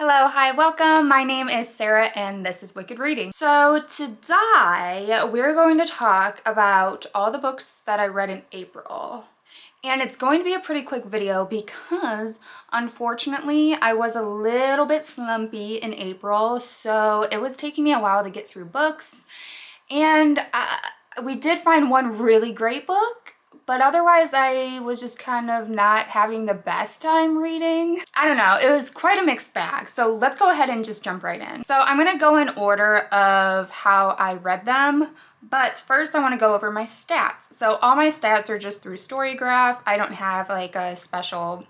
Hello, hi, welcome. My name is Sarah and this is Wicked Reading. So today we're going to talk about all the books that I read in April. And it's going to be a pretty quick video because unfortunately I was a little bit slumpy in April, so it was taking me a while to get through books. And we did find one really great book, but otherwise I was just kind of not having the best time reading. I don't know, it was quite a mixed bag. So let's go ahead and just jump right in. So I'm gonna go in order of how I read them, but first I wanna go over my stats. So all my stats are just through Storygraph. I don't have like a special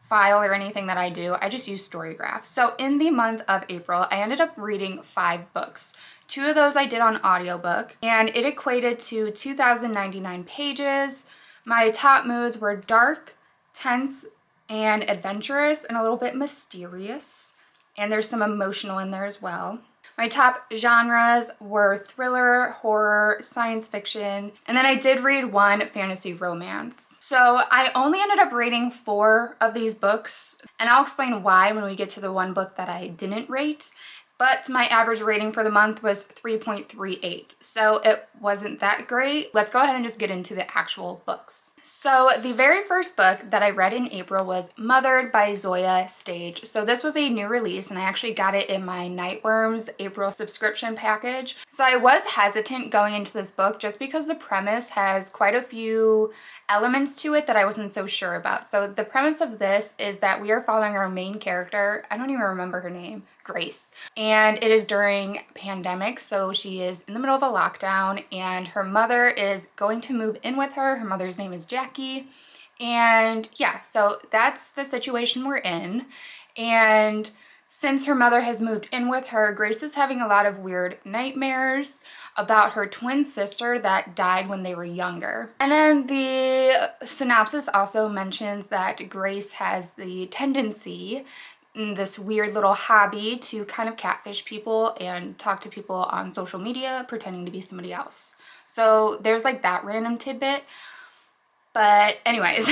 file or anything that I do. I just use Storygraph. So in the month of April, I ended up reading 5 books. 2 of those I did on audiobook, and it equated to 2,099 pages. My top moods were dark, tense, and adventurous, and a little bit mysterious. And there's some emotional in there as well. My top genres were thriller, horror, science fiction, and then I did read 1 fantasy romance. So I only ended up reading 4 of these books, and I'll explain why when we get to the one book that I didn't rate. But my average rating for the month was 3.38, so it wasn't that great. Let's go ahead and just get into the actual books. So the very first book that I read in April was Mothered by Zoya Stage. So this was a new release, and I actually got it in my Nightworms April subscription package. So I was hesitant going into this book just because the premise has quite a few elements to it that I wasn't so sure about. So the premise of this is that we are following our main character. I don't even remember her name. Grace. And it is during pandemic, so she is in the middle of a lockdown and her mother is going to move in with her. Her mother's name is Jackie. And yeah, so that's the situation we're in. And since her mother has moved in with her, Grace is having a lot of weird nightmares about her twin sister that died when they were younger. And then the synopsis also mentions that Grace has the tendency, this weird little hobby, to kind of catfish people and talk to people on social media pretending to be somebody else. So there's like that random tidbit. But anyways,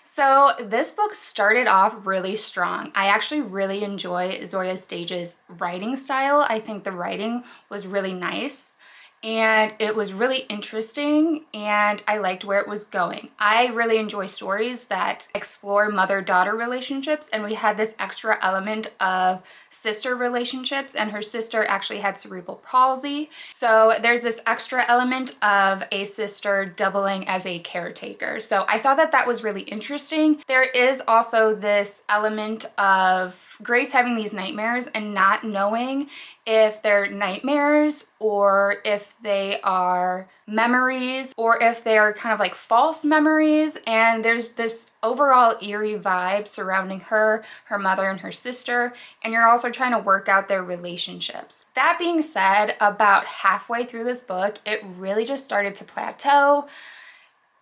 so this book started off really strong. I actually really enjoy Zoya Stage's writing style. I think the writing was really nice and it was really interesting and I liked where it was going. I really enjoy stories that explore mother-daughter relationships, and we had this extra element of sister relationships, and her sister actually had cerebral palsy. So there's this extra element of a sister doubling as a caretaker. So I thought that that was really interesting. There is also this element of Grace having these nightmares and not knowing if they're nightmares or if they are memories or if they're kind of like false memories. And there's this overall eerie vibe surrounding her, her mother, and her sister, and you're also trying to work out their relationships. That being said, about halfway through this book, it really just started to plateau.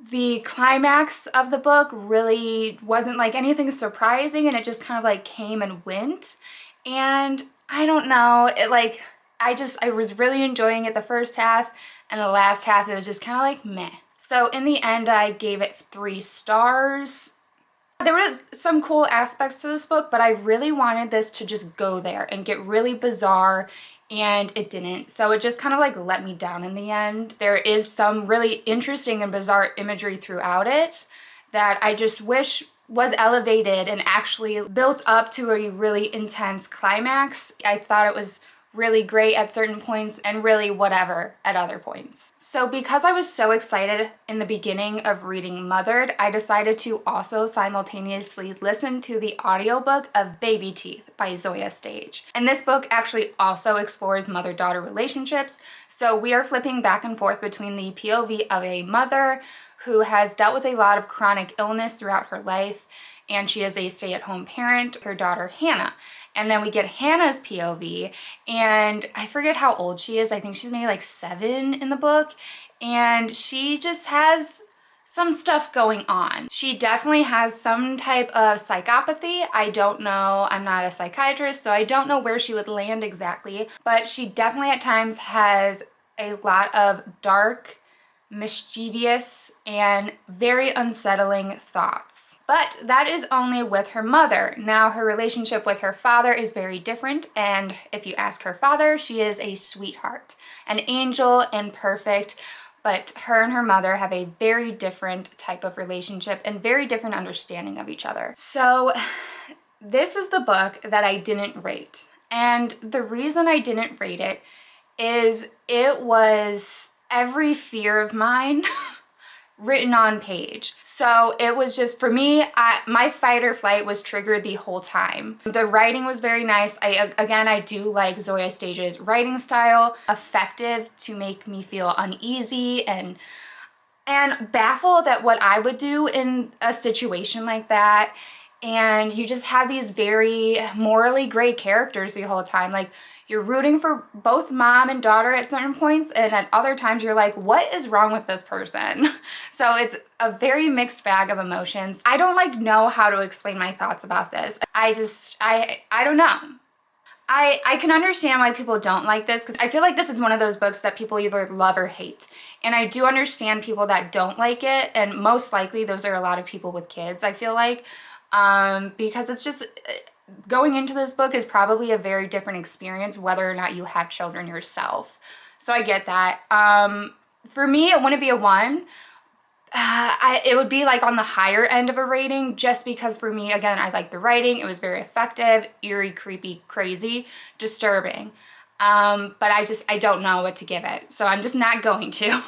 The climax of the book really wasn't like anything surprising, and it just kind of like came and went. And I don't know, it like, I was really enjoying it the first half, and the last half it was just kind of like meh. So in the end, I gave it 3 stars. There was some cool aspects to this book, but I really wanted this to just go there and get really bizarre, and it didn't. So it just kind of like let me down in the end. There is some really interesting and bizarre imagery throughout it that I just wish was elevated and actually built up to a really intense climax. I thought it was really great at certain points and really whatever at other points. So because I was so excited in the beginning of reading Mothered, I decided to also simultaneously listen to the audiobook of Baby Teeth by Zoya Stage. And this book actually also explores mother-daughter relationships. So we are flipping back and forth between the POV of a mother who has dealt with a lot of chronic illness throughout her life, and she is a stay-at-home parent, her daughter Hannah. And then we get Hannah's POV, and I forget how old she is. I think she's maybe like 7 in the book, and she just has some stuff going on. She definitely has some type of psychopathy. I don't know, I'm not a psychiatrist, so I don't know where she would land exactly, but she definitely at times has a lot of dark mischievous, and very unsettling thoughts. But that is only with her mother. Now, her relationship with her father is very different, and if you ask her father, she is a sweetheart, an angel and perfect, but her and her mother have a very different type of relationship and very different understanding of each other. So this is the book that I didn't rate. And the reason I didn't rate it is it was every fear of mine written on page. So it was just, for me, my fight or flight was triggered the whole time. The writing was very nice. I do like Zoya Stage's writing style, effective to make me feel uneasy and baffled at what I would do in a situation like that. And you just have these very morally gray characters the whole time. Like, you're rooting for both mom and daughter at certain points, and at other times you're like, what is wrong with this person? So it's a very mixed bag of emotions. I don't know how to explain my thoughts about this. I don't know. I can understand why people don't like this, because I feel like this is one of those books that people either love or hate. And I do understand people that don't like it, and most likely those are a lot of people with kids, I feel like, because it's just, going into this book is probably a very different experience whether or not you have children yourself. So I get that. For me, it wouldn't be a 1. It would be like on the higher end of a rating, just because for me, again, I like the writing. It was very effective, eerie, creepy, crazy, disturbing. But I don't know what to give it, so I'm just not going to.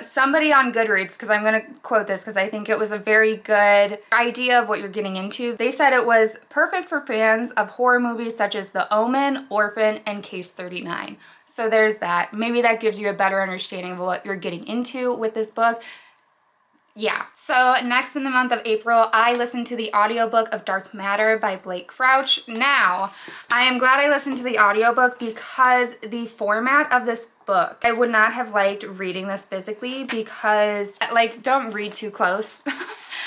Somebody on Goodreads, because I'm going to quote this because I think it was a very good idea of what you're getting into. They said it was perfect for fans of horror movies such as The Omen, Orphan, and Case 39. So there's that. Maybe that gives you a better understanding of what you're getting into with this book. Yeah, so next in the month of April, I listened to the audiobook of Dark Matter by Blake Crouch. Now, I am glad I listened to the audiobook because the format of this book, I would not have liked reading this physically because, don't read too close.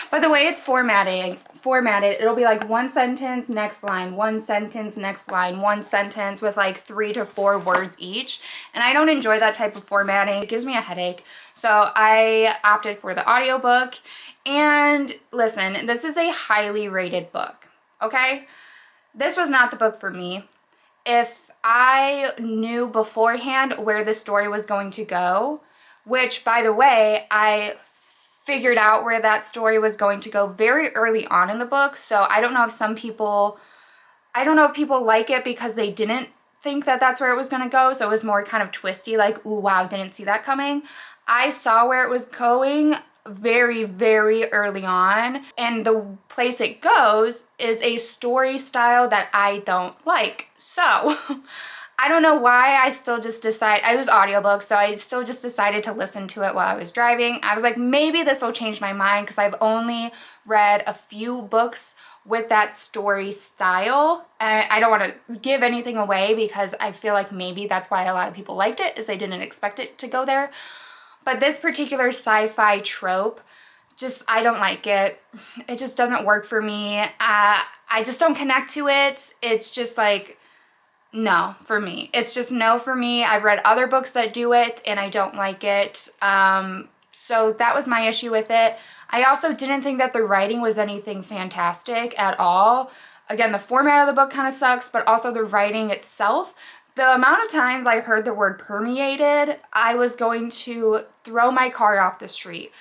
But the way it's formatted, it'll be like one sentence, next line, one sentence, next line, one sentence with 3 to 4 words each. And I don't enjoy that type of formatting. It gives me a headache. So I opted for the audiobook. And listen, this is a highly rated book, okay? This was not the book for me. If I knew beforehand where the story was going to go, which, by the way, I figured out where that story was going to go very early on in the book. So I don't know if people like it because they didn't think that that's where it was going to go. So it was more kind of twisty, like, ooh, wow, didn't see that coming. I saw where it was going very, very early on. And the place it goes is a story style that I don't like. So I don't know why I still just decided, I was audiobook, so I still just decided to listen to it while I was driving. I was like, maybe this will change my mind because I've only read a few books with that story style. And I don't want to give anything away because I feel like maybe that's why a lot of people liked it, is they didn't expect it to go there. But this particular sci-fi trope, I don't like it. It just doesn't work for me. I just don't connect to it. It's just no for me. It's just no for me. I've read other books that do it and I don't like it. So that was my issue with it. I also didn't think that the writing was anything fantastic at all. Again, the format of the book kind of sucks, but also the writing itself. The amount of times I heard the word permeated, I was going to throw my car off the street.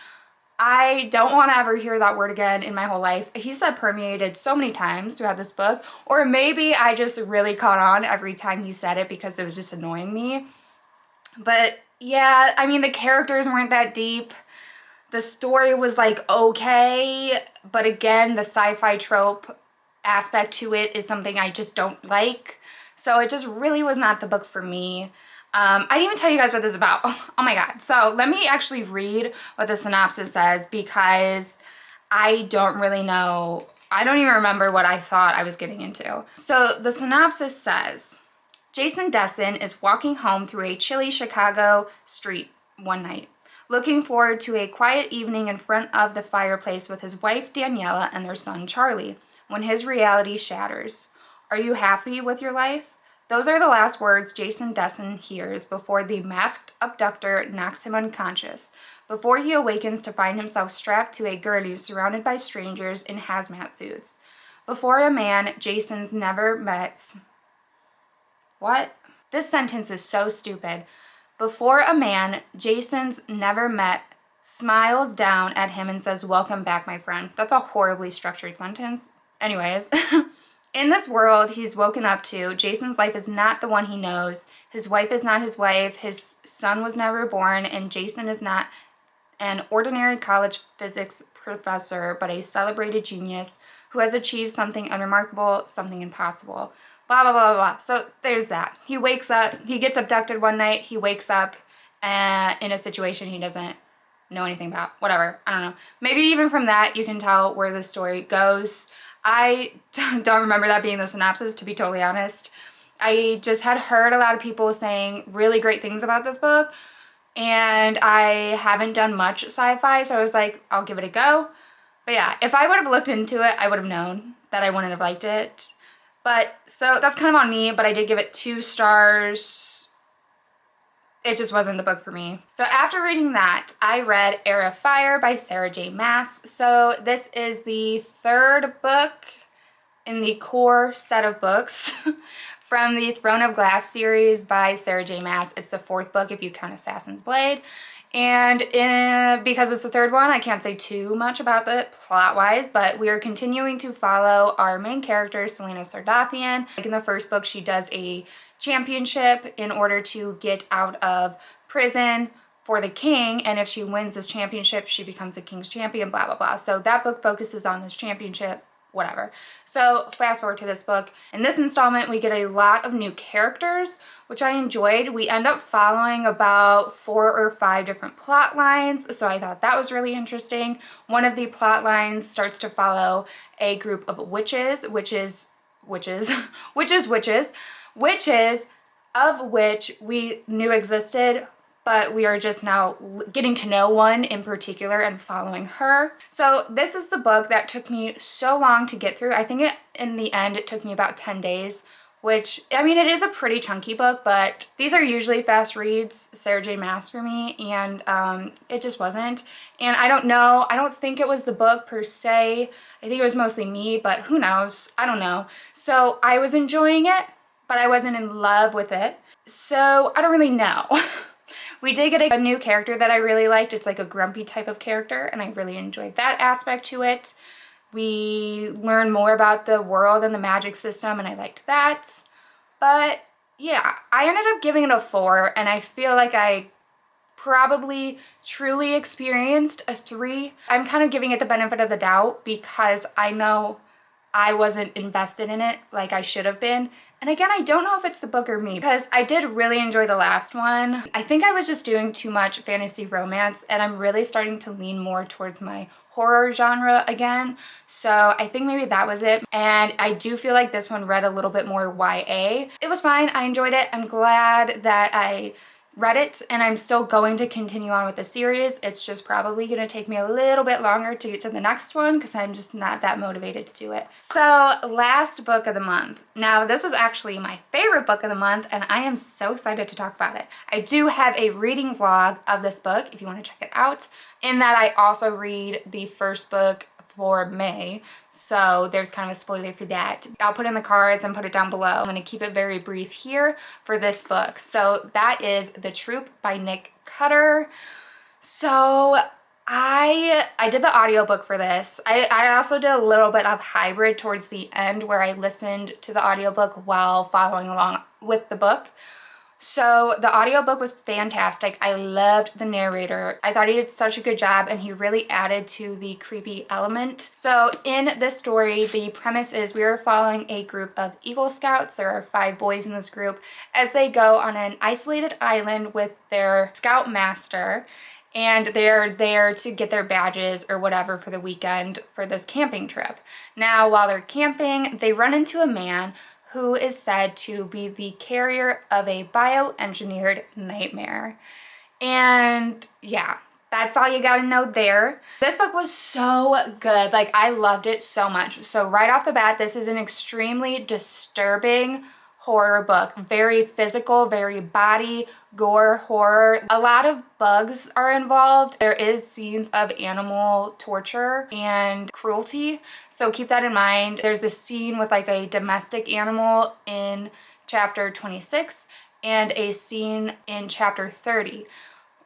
I don't want to ever hear that word again in my whole life. He said permeated so many times throughout this book, or maybe I just really caught on every time he said it because it was just annoying me. But yeah, I mean, the characters weren't that deep. The story was okay, but again, the sci-fi trope aspect to it is something I just don't like. So it just really was not the book for me. I didn't even tell you guys what this is about. Oh my god. So let me actually read what the synopsis says because I don't really know. I don't even remember what I thought I was getting into. So the synopsis says, Jason Desson is walking home through a chilly Chicago street one night, looking forward to a quiet evening in front of the fireplace with his wife Daniela and their son Charlie, when his reality shatters. Are you happy with your life? Those are the last words Jason Dessen hears before the masked abductor knocks him unconscious, before he awakens to find himself strapped to a gurney surrounded by strangers in hazmat suits. Before a man Jason's never met. What? This sentence is so stupid. Before a man Jason's never met smiles down at him and says, "Welcome back, my friend." That's a horribly structured sentence. Anyways, in this world he's woken up to, Jason's life is not the one he knows. His wife is not his wife. His son was never born, and Jason is not an ordinary college physics professor, but a celebrated genius who has achieved something unremarkable, something impossible. Blah, blah, blah, blah. So there's that. He wakes up, he gets abducted one night, he wakes up in a situation he doesn't know anything about. Whatever, I don't know. Maybe even from that you can tell where the story goes. I don't remember that being the synopsis, to be totally honest. I just had heard a lot of people saying really great things about this book, and I haven't done much sci-fi, so I was like, I'll give it a go. But yeah, if I would have looked into it, I would have known that I wouldn't have liked it. But so that's kind of on me, but I did give it 2 stars. It just wasn't the book for me. So after reading that, I read Heir of Fire by Sarah J. Maas. So this is the 3rd book in the core set of books from the Throne of Glass series by Sarah J. Maas. It's the 4th book if you count Assassin's Blade. And because it's the 3rd one, I can't say too much about it plot-wise, but we are continuing to follow our main character, Selena Sardathian. Like in the 1st book, she does a championship in order to get out of prison for the king, and if she wins this championship, she becomes the king's champion, blah, blah, blah. So that book focuses on this championship, whatever. So fast forward to this book. In this installment, we get a lot of new characters, which I enjoyed. We end up following about 4 or 5 different plot lines, so I thought that was really interesting. One of the plot lines starts to follow a group of witches, of which we knew existed, but we are just now getting to know one in particular and following her. So this is the book that took me so long to get through. I think in the end it took me about 10 days, which, I mean, it is a pretty chunky book, but these are usually fast reads, Sarah J. Maas for me, and it just wasn't. And I don't know, I don't think it was the book per se. I think it was mostly me, but who knows? I don't know. So I was enjoying it, but I wasn't in love with it. So I don't really know. We did get a new character that I really liked. It's like a grumpy type of character, and I really enjoyed that aspect to it. We learn more about the world and the magic system, and I liked that. But yeah, I ended up giving it a 4, and I feel like I probably truly experienced a 3. I'm kind of giving it the benefit of the doubt because I know I wasn't invested in it like I should have been. And again, I don't know if it's the book or me, because I did really enjoy the last one. I think I was just doing too much fantasy romance, and I'm really starting to lean more towards my horror genre again. So I think maybe that was it. And I do feel like this one read a little bit more YA. It was fine. I enjoyed it. I'm glad that I read it, and I'm still going to continue on with the series. It's just probably going to take me a little bit longer to get to the next one because I'm just not that motivated to do it. So last book of the month. Now this is actually my favorite book of the month, and I am so excited to talk about it. I do have a reading vlog of this book if you want to check it out. In that I also read the first book for May, so there's kind of a spoiler for that. I'll put in the cards and put it down below. I'm going to keep it very brief here for this book. So that is The Troop by Nick Cutter. So I did the audiobook for this. I also did a little bit of hybrid towards the end where I listened to the audiobook while following along with the book. So the audiobook was fantastic. I loved the narrator. I thought he did such a good job, and he really added to the creepy element. So in this story, the premise is we are following a group of Eagle Scouts. There are 5 boys in this group as they go on an isolated island with their scout master, and they're there to get their badges or whatever for the weekend for this camping trip. Now, while they're camping, they run into a man who is said to be the carrier of a bioengineered nightmare. And yeah, that's all you gotta know there. This book was so good. Like, I loved it so much. So right off the bat, this is an extremely disturbing horror book. Very physical, very body, gore, horror. A lot of bugs are involved. There is scenes of animal torture and cruelty, so keep that in mind. There's this scene with like a domestic animal in chapter 26 and a scene in chapter 30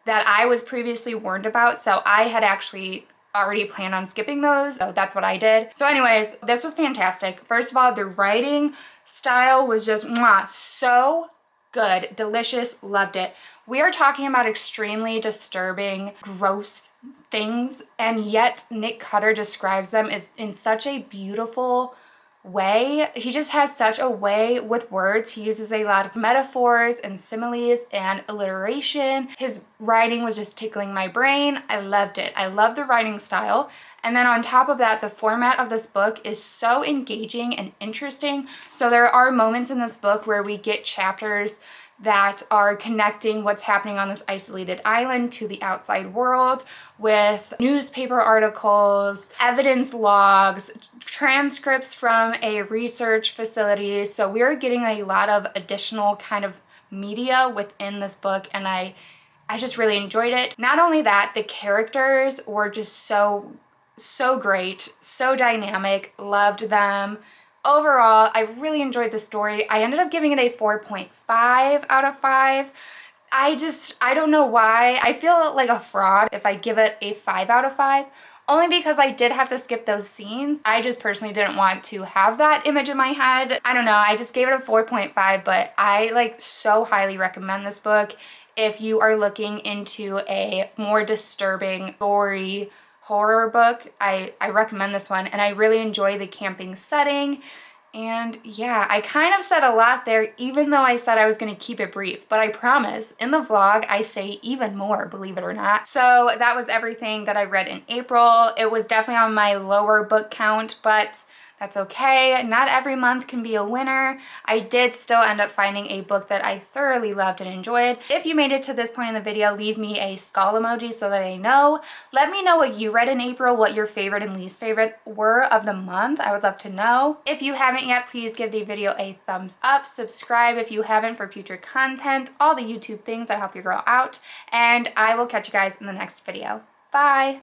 that I was previously warned about, so I had actually already planned on skipping those, so that's what I did. So anyways, this was fantastic. First of all, the writing style was just mwah, so good, delicious, loved it. We are talking about extremely disturbing, gross things, and yet Nick Cutter describes them as in such a beautiful way. He just has such a way with words. He uses a lot of metaphors and similes and alliteration. His writing was just tickling my brain. I loved it. I love the writing style. And then on top of that, the format of this book is so engaging and interesting. So there are moments in this book where we get chapters that are connecting what's happening on this isolated island to the outside world with newspaper articles, evidence logs, transcripts from a research facility. So we're getting a lot of additional kind of media within this book, and I just really enjoyed it. Not only that, the characters were just so great, so dynamic, loved them. Overall, I really enjoyed the story. I ended up giving it a 4.5 out of 5. I don't know why. I feel like a fraud if I give it a 5 out of 5, only because I did have to skip those scenes. I just personally didn't want to have that image in my head. I don't know, I just gave it a 4.5, but I like so highly recommend this book if you are looking into a more disturbing, gory horror book. I recommend this one, and I really enjoy the camping setting. And yeah, I kind of said a lot there, even though I said I was going to keep it brief, but I promise in the vlog I say even more, believe it or not. So that was everything that I read in April. It was definitely on my lower book count, but that's okay. Not every month can be a winner. I did still end up finding a book that I thoroughly loved and enjoyed. If you made it to this point in the video, leave me a skull emoji so that I know. Let me know what you read in April, what your favorite and least favorite were of the month. I would love to know. If you haven't yet, please give the video a thumbs up. Subscribe if you haven't for future content, all the YouTube things that help your girl out. And I will catch you guys in the next video. Bye!